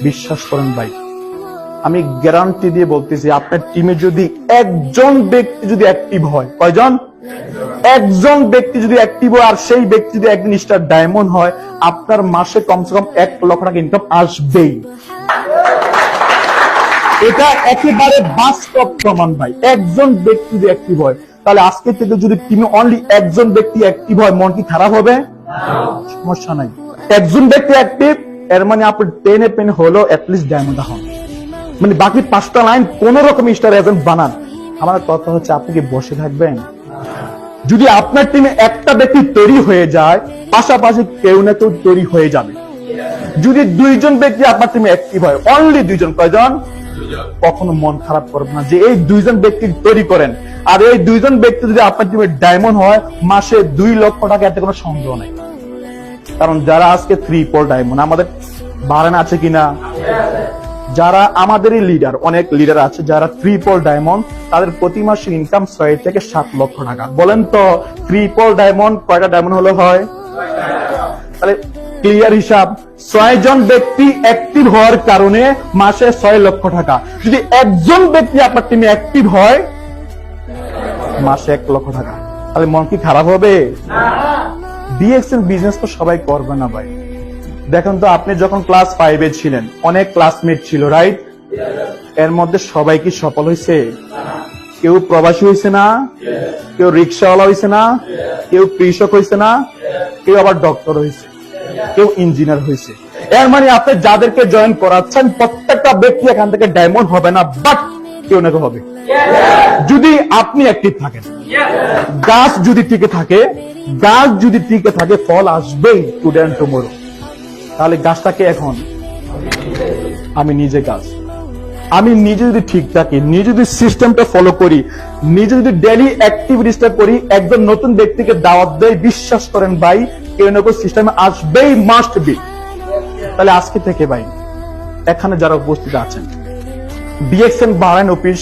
বিশ্বাস করেন ভাই, আমি গ্যারান্টি দিয়ে বলতেছি, আপনার টিমে যদি একজন ব্যক্তি যদি অ্যাক্টিভ হয়, কয়জন? একজন ব্যক্তি যদি অ্যাক্টিভ হয়, আর সেই ব্যক্তি যদি একদিন স্টার ডায়মন্ড হয়, আপনার মাসে কমসে কম 1 লক্ষ টাকা ইনকাম আসবেই। এটা একেবারে বাস্তব প্রমাণ ভাই। একজন ব্যক্তি যদি অ্যাক্টিভ হয়, তাহলে আজকে থেকে যদি টিমে অনলি একজন ব্যক্তি অ্যাক্টিভ হয়, মন কি খারাপ হবে? সমস্যা নাই। একজন ব্যক্তি অ্যাক্টিভ, এর মানে আপনি টেনে পেনে হলো অ্যাটলিস্ট ডায়মন্ড হন, মানে বাকি 5টা লাইন কোন রকম স্টার এজেন্ট বানান। আমার কথা হচ্ছে, আপনি কি বসে থাকবেন? যদি আপনার টিমে একটা ব্যক্তি তৈরি হয়ে যায়, পাশাপাশি কেউ না কেউ তৈরি হয়ে যাবে। যদি 2জন ব্যক্তি আপনার টিমে অ্যাক্টিভ হয়, অনলি 2জন, কয়জন? কখনো মন খারাপ করবেন না যে এই 2জন ব্যক্তি তৈরি করেন, আর এই 2জন ব্যক্তি যদি আপনার টিমে ডায়মন্ড হয়, মাসে 2 লক্ষ টাকা, এতে কোনো সন্দেহ নাই। কারণ যারা আজকে ট্রিপল ডায়মন্ড, আমাদের বারেন আছে কিনা, যারা আমাদেরই লিডার, অনেক লিডার আছে যারা ট্রিপল ডায়মন্ড, তাদের প্রতি মাসে ইনকাম 6 থেকে 7 লক্ষ টাকা। বলেন তো ট্রিপল ডায়মন্ড কয়টা ডায়মন্ড হলো হয়? তাহলে ক্লিয়ার হিসাব, 6 জন ব্যক্তি অ্যাক্টিভ হওয়ার কারণে মাসে 6 লক্ষ টাকা। যদি একজন ব্যক্তি আপনার টিমে অ্যাক্টিভ হয়, মাসে 1 লক্ষ টাকা। তাহলে মন কি খারাপ হবে? ডিএক্সএন বিজনেস তো সবাই করবে না ভাই। দেখেন তো, আপনি যখন ক্লাস 5-এ ছিলেন, অনেক ক্লাসমেট ছিল, রাইট? এর মধ্যে সবাই কি সফল হয়েছে? কেউ প্রবাসী হয়েছে না, কেউ রিক্সাওয়ালা হয়েছে না, কেউ কৃষক হয়েছে না, কেউ আবার ডক্টর হয়েছে, কেউ ইঞ্জিনিয়ার হয়েছে। এর মানে আপনি যাদেরকে জয়েন করাচ্ছেন, প্রত্যেকটা ব্যক্তি এখান থেকে ডায়মন্ড হবে না, বাট কেউ না কেউ হবে। যদি আপনি অ্যাক্টিভ থাকেন, গাছ যদি টিকে থাকে, ফল আসবেই টুডে এন্ড টুমরো। তাহলে গাছটাকে এখন আমি নিজে গাছ, আমি নিজে যদি ঠিক থাকি, নিজে যদি সিস্টেমটা ফলো করি, নিজে যদি ডেইলি অ্যাক্টিভিটিসটা করি, একজন নতুন ব্যক্তিকে দাওয়াত দেয়, বিশ্বাস করেন ভাই, কেউ না কেউ সিস্টেমে আসবেই, মাস্ট বি। তাহলে আজকে থেকে ভাই, এখানে যারা উপস্থিত আছেন, ডিএক্সএন বাহরাইন অফিস,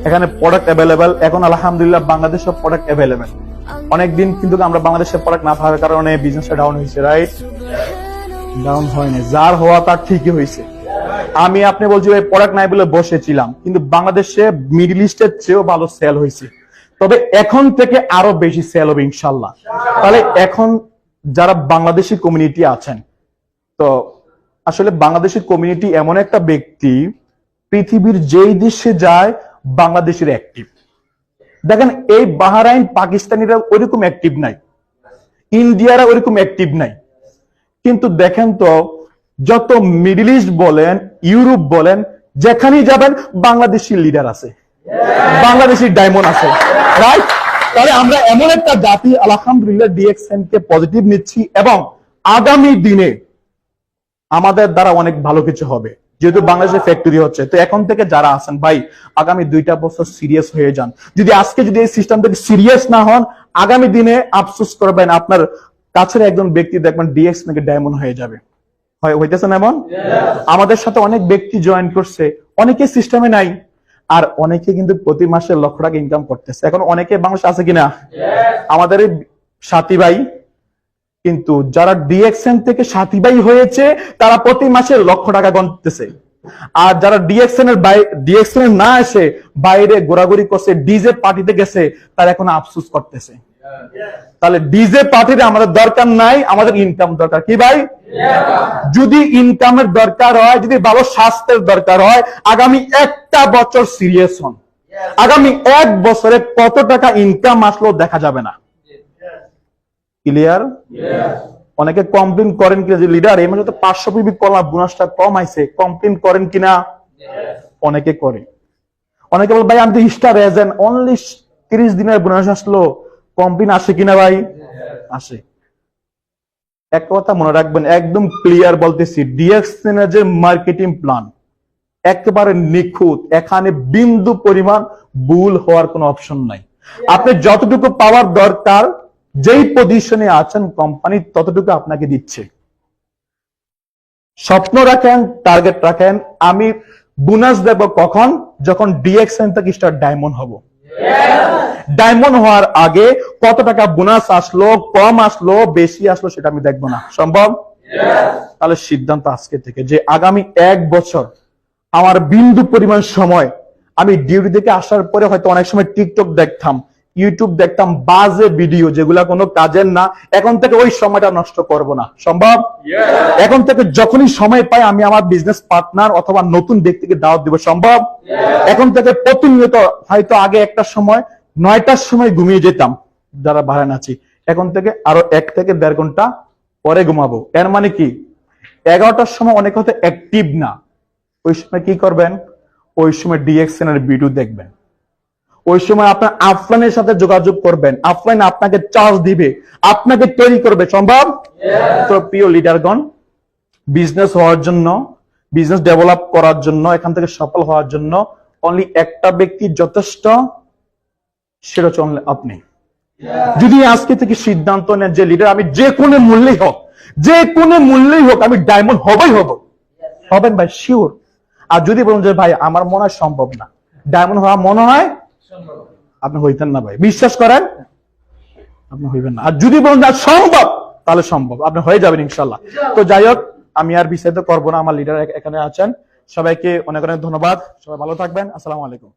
এখানে প্রোডাক্ট অ্যাভেলেবেল। এখন আলহামদুলিল্লাহ বাংলাদেশের প্রোডাক্ট অ্যাভেলেবেল। অনেকদিন কিন্তু আমরা বাংলাদেশের প্রোডাক্ট না থাকার কারণে বিজনেসটা ডাউন হয়েছে, রাইট? ডাউন হয়নি, যার হওয়া তার ঠিকই হয়েছে। আমি আপনি বলছি ভাই, প্রোডাক্ট নাই বলে বসেছিলাম, কিন্তু বাংলাদেশে মিডল ইস্টের চেয়েও ভালো সেল হয়েছে। তবে এখন থেকে আরো বেশি সেল হবে ইনশাল্লাহ। তাহলে এখন যারা বাংলাদেশি কমিউনিটি আছেন, তো আসলে বাংলাদেশি কমিউনিটি এমন একটা ব্যক্তি, পৃথিবীর যেই দেশে যায় বাংলাদেশের অ্যাক্টিভ। দেখেন, এই বাহরাইন পাকিস্তানিরা ওইরকম অ্যাক্টিভ নাই, ইন্ডিয়ারা ওইরকম অ্যাক্টিভ নাই, কিন্তু দেখেন তো, যত মিডল ইস্ট বলেন, ইউরোপ বলেন, যেখানেই যাবেন বাংলাদেশি লিডার আছে, বাংলাদেশি ডায়মন্ড আছে, রাইট? তাহলে আমরা এমন একটা জাতি, আলহামদুলিল্লাহ ডিএক্সএন কে পজিটিভ নিচ্ছি, এবং আগামী দিনে আমাদের দ্বারা অনেক ভালো কিছু হবে, যেহেতু বাংলাদেশে ফ্যাক্টরি হচ্ছে। তো এখন থেকে যারা আছেন ভাই, আগামী 2টা বছর সিরিয়াস হয়ে যান। যদি আজকে যদি এই সিস্টেম থেকে সিরিয়াস না হন, আগামী দিনে আফসোস করবেন। আপনার কাছের একজন ব্যক্তি দেখবেন ডিএক্সএন কে ডায়মন্ড হয়ে যাবে, হইতেছে না এমন? আমাদের সাথে অনেক ব্যক্তি জয়েন করছে, অনেকে সিস্টেমে নাই, আর অনেকে কিন্তু প্রতি মাসে লক্ষ টাকা ইনকাম করতেছে। এখন অনেকে বাংলাদেশে আছে কিনা, আমাদের সাথী ভাই, কিন্তু যারা ডিএক্সএন থেকে সাথী ভাই হয়েছে, তারা প্রতি মাসে লক্ষ টাকা গণতেছে। আর যারা ডিএক্সএন এর না এসে বাইরে ঘোরাঘুরি করছে, ডিজে পার্টিতে গেছে, তারা এখন আফসোস করতেছে। তাহলে ডিজে পার্টিতে আমাদের দরকার নাই, আমাদের ইনকাম দরকার। কি ভাই? যদি ইনকামের দরকার হয়, যদি ভালো স্বাস্থ্যের দরকার হয়, আগামী 1টা বছর সিরিয়াস হন। আগামী 1 বছরে কত টাকা ইনকাম আসলো দেখা যাবে না। ক্লিয়ার? অনেকে কমপ্লেন করেন কিনা যে লিডার এই মাসে তো 500 পিবি কলা বোনাসটা কম আইছে, কমপ্লেন করেন কিনা? অনেকে করে। অনেকে বলে ভাই আমি তো স্টার এজেন্ট, অনলি 30 দিনের বোনাস আসলো, কমপ্লেন আসে কিনা ভাই? আসে। একটা কথা মনে রাখবেন, একদম ক্লিয়ার বলতেছি, ডিএক্সএন এর যে মার্কেটিং প্ল্যান একেবারে নিখুঁত, এখানে বিন্দু পরিমাণ ভুল হওয়ার কোনো অপশন নাই। আপনি যতটুকু পাওয়ার দরকার, যেই পজিশনে আছেন কোম্পানি ততটুকু আপনাকে দিচ্ছে। স্বপ্ন রাখেন, টার্গেট রাখেন, আমি বোনাস দেব কখন? যখন ডিএক্সএন থেকে স্টার ডায়মন্ড হব। ডায়মন্ড হওয়ার আগে কত টাকা বোনাস আসলো, কম আসলো, বেশি আসলো, সেটা আমি দেখবো না। সম্ভব? তাহলে সিদ্ধান্ত আজকে থেকে যে আগামী 1 বছর আমার বিন্দু পরিমাণ সময় আমি ডিউটি থেকে আসার পরে হয়তো অনেক সময় টিকটক দেখতাম, ইউটিউব দেখতাম, বাজে ভিডিও যেগুলা কোনো কাজের না, এখন থেকে ওই সময়টা নষ্ট করব না। সম্ভব? এখন থেকে যখনই সময় পাই আমি আমার বিজনেস পার্টনার অথবা নতুন ব্যক্তিকে দাওয়াত দিব। সম্ভব? এখন থেকে প্রতিনিয়ত, হয়তো আগে একটা সময় 9টার সময় ঘুমিয়ে যেতাম যারা বাহারান আছি, এখন থেকে আরো 1 থেকে 1.5 ঘন্টা পরে ঘুমাবো। এর মানে কি 11টার সময় অনেক হয়তো অ্যাক্টিভ না, ওই সময় কি করবেন, ওই সময় ডিএক্সএন এর ভিডিও দেখবেন, ওই সময় আপনার আফলাইনের সাথে যোগাযোগ করবেন, আফলাইন আপনাকে চার্জ দিবে, আপনাকে তৈরি করবে। সম্ভব? তো প্রিয় লিডারগণ, বিজনেস হওয়ার জন্য, বিজনেস ডেভেলপ করার জন্য, এখান থেকে সফল হওয়ার জন্য অনলি একটা ব্যক্তি যথেষ্ট, সেটা হচ্ছে আপনি। যদি আজকে থেকে সিদ্ধান্ত নেন যে লিডার আমি যে কোনো মূল্যেই হোক, যে কোনো মূল্যেই হোক আমি ডায়মন্ড হবই হব, হবেন ভাই, শিওর। আর যদি বলেন যে ভাই আমার মনে হয় সম্ভব না, ডায়মন্ড হওয়া মনে হয় আপনি হইতেন না ভাই, বিশ্বাস করেন আপনি হইবেন না। আর যদি বলেন যে সম্ভব, তাহলে সম্ভব, আপনি হয়ে যাবেন ইনশাল্লাহ। তো যাই হোক, আমি আর বিস্তারিত করবো না, আমার লিডার এখানে আছেন। সবাইকে অনেক অনেক ধন্যবাদ, সবাই ভালো থাকবেন। আসসালামু আলাইকুম।